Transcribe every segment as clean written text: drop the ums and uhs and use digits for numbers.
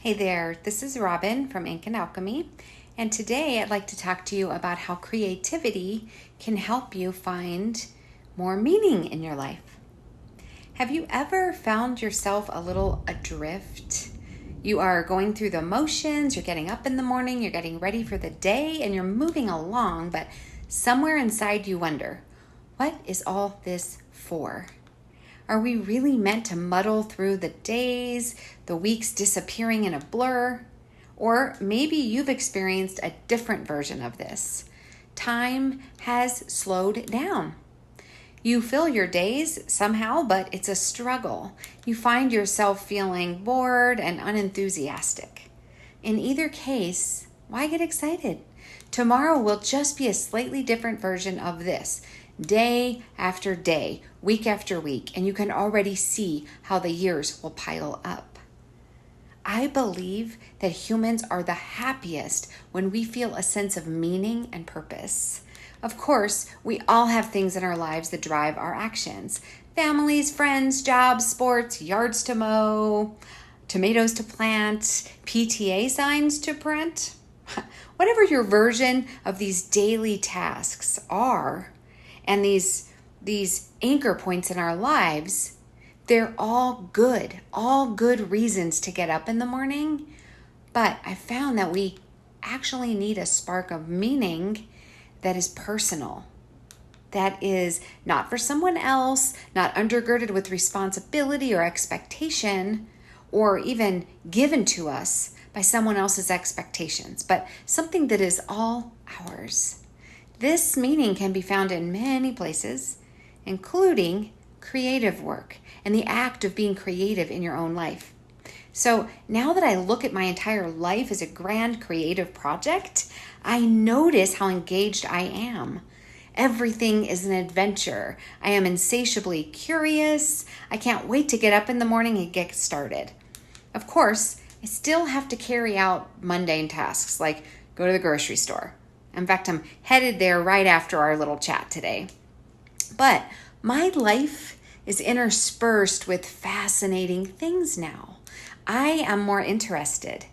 Hey there, this is Robin from Ink and Alchemy, and today I'd like to talk to you about how creativity can help you find more meaning in your life. Have you ever found yourself a little adrift? You are going through the motions, you're getting up in the morning, you're getting ready for the day, and you're moving along, but somewhere inside you wonder, what is all this for? Are we really meant to muddle through the days, the weeks disappearing in a blur? Or maybe you've experienced a different version of this. Time has slowed down. You fill your days somehow, but it's a struggle. You find yourself feeling bored and unenthusiastic. In either case, why get excited? Tomorrow will just be a slightly different version of this, day after day, week after week, and you can already see how the years will pile up. I believe that humans are the happiest when we feel a sense of meaning and purpose. Of course, we all have things in our lives that drive our actions. Families, friends, jobs, sports, yards to mow, tomatoes to plant, PTA signs to print. Whatever your version of these daily tasks are, and these anchor points in our lives, they're all good reasons to get up in the morning. But I found that we actually need a spark of meaning that is personal, that is not for someone else, not undergirded with responsibility or expectation, or even given to us by someone else's expectations, but something that is all ours. This meaning can be found in many places, including creative work and the act of being creative in your own life. So now that I look at my entire life as a grand creative project, I notice how engaged I am. Everything is an adventure. I am insatiably curious. I can't wait to get up in the morning and get started. Of course, I still have to carry out mundane tasks like go to the grocery store. In fact, I'm headed there right after our little chat today. But my life is interspersed with fascinating things now. I am more interested.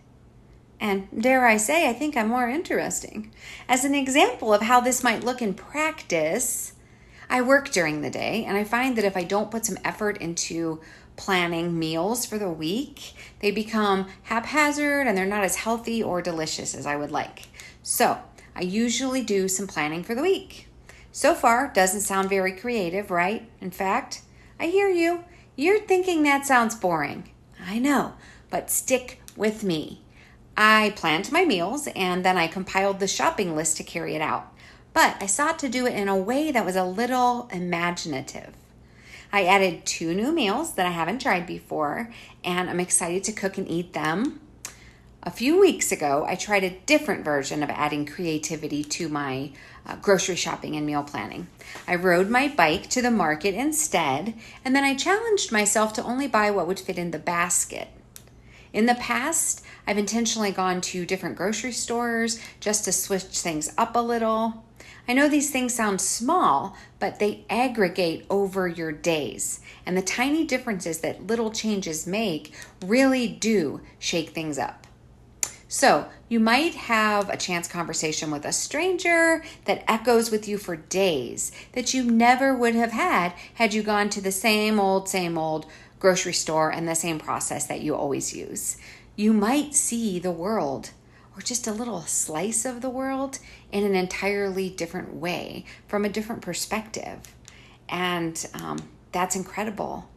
And dare I say, I think I'm more interesting. As an example of how this might look in practice, I work during the day, and I find that if I don't put some effort into planning meals for the week, they become haphazard and they're not as healthy or delicious as I would like. So I usually do some planning for the week. So far, doesn't sound very creative, right? In fact, I hear you. You're thinking that sounds boring. I know, but stick with me. I planned my meals and then I compiled the shopping list to carry it out. But I sought to do it in a way that was a little imaginative. I added 2 new meals that I haven't tried before, and I'm excited to cook and eat them. A few weeks ago, I tried a different version of adding creativity to my grocery shopping and meal planning. I rode my bike to the market instead, and then I challenged myself to only buy what would fit in the basket. In the past, I've intentionally gone to different grocery stores just to switch things up a little. I know these things sound small, but they aggregate over your days. And the tiny differences that little changes make really do shake things up. So you might have a chance conversation with a stranger that echoes with you for days that you never would have had you gone to the same old grocery store and the same process that you always use. You might see the world, or just a little slice of the world, in an entirely different way, from a different perspective. And that's incredible.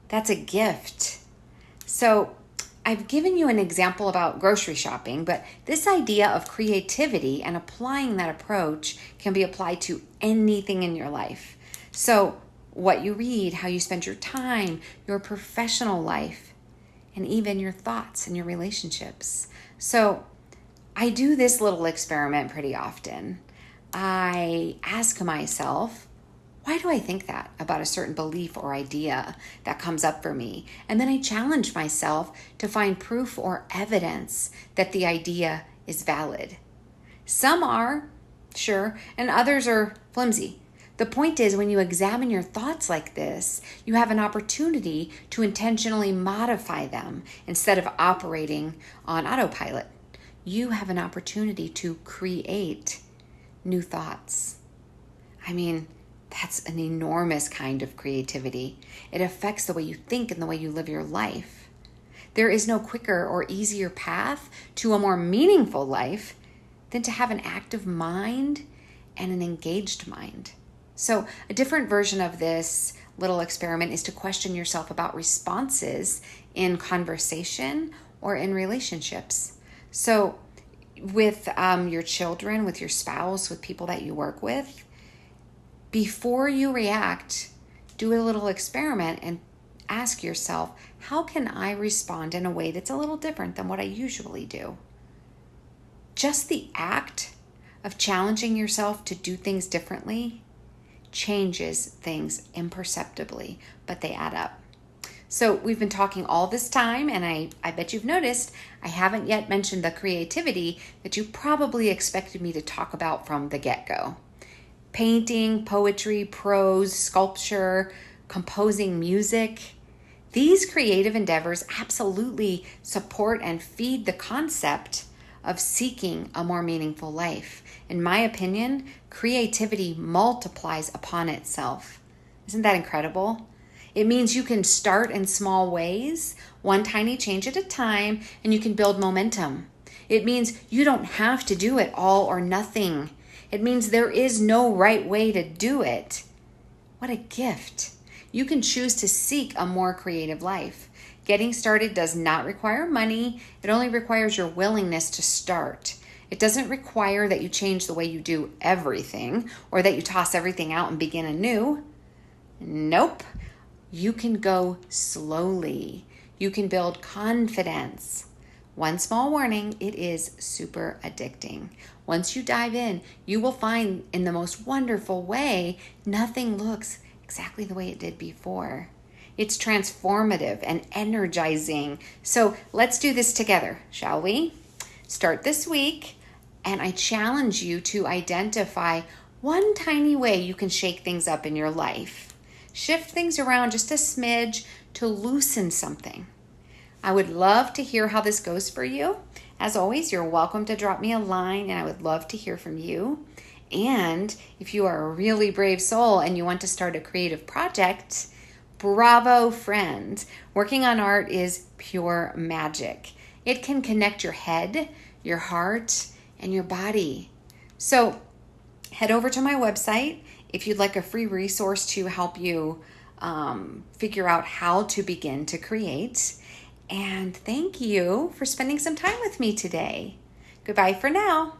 That's a gift. So I've given you an example about grocery shopping, but this idea of creativity and applying that approach can be applied to anything in your life. So what you read, how you spend your time, your professional life, and even your thoughts and your relationships. So I do this little experiment pretty often. I ask myself, why do I think that about a certain belief or idea that comes up for me? And then I challenge myself to find proof or evidence that the idea is valid. Some are, sure, and others are flimsy. The point is, when you examine your thoughts like this, you have an opportunity to intentionally modify them instead of operating on autopilot. You have an opportunity to create new thoughts. I mean, that's an enormous kind of creativity. It affects the way you think and the way you live your life. There is no quicker or easier path to a more meaningful life than to have an active mind and an engaged mind. So a different version of this little experiment is to question yourself about responses in conversation or in relationships. So with your children, with your spouse, with people that you work with, before you react, do a little experiment and ask yourself, how can I respond in a way that's a little different than what I usually do? Just the act of challenging yourself to do things differently changes things imperceptibly, but they add up. So we've been talking all this time, and I bet you've noticed I haven't yet mentioned the creativity that you probably expected me to talk about from the get-go. Painting, poetry, prose, sculpture, composing music. These creative endeavors absolutely support and feed the concept of seeking a more meaningful life. In my opinion, creativity multiplies upon itself. Isn't that incredible? It means you can start in small ways, one tiny change at a time, and you can build momentum. It means you don't have to do it all or nothing. It means there is no right way to do it. What a gift. You can choose to seek a more creative life. Getting started does not require money. It only requires your willingness to start. It doesn't require that you change the way you do everything or that you toss everything out and begin anew. Nope. You can go slowly. You can build confidence. One small warning, it is super addicting. Once you dive in, you will find in the most wonderful way, nothing looks exactly the way it did before. It's transformative and energizing. So let's do this together, shall we? Start this week, and I challenge you to identify one tiny way you can shake things up in your life. Shift things around just a smidge to loosen something. I would love to hear how this goes for you. As always, you're welcome to drop me a line, and I would love to hear from you. And if you are a really brave soul and you want to start a creative project, bravo, friend. Working on art is pure magic. It can connect your head, your heart, and your body. So head over to my website if you'd like a free resource to help you figure out how to begin to create. And thank you for spending some time with me today. Goodbye for now.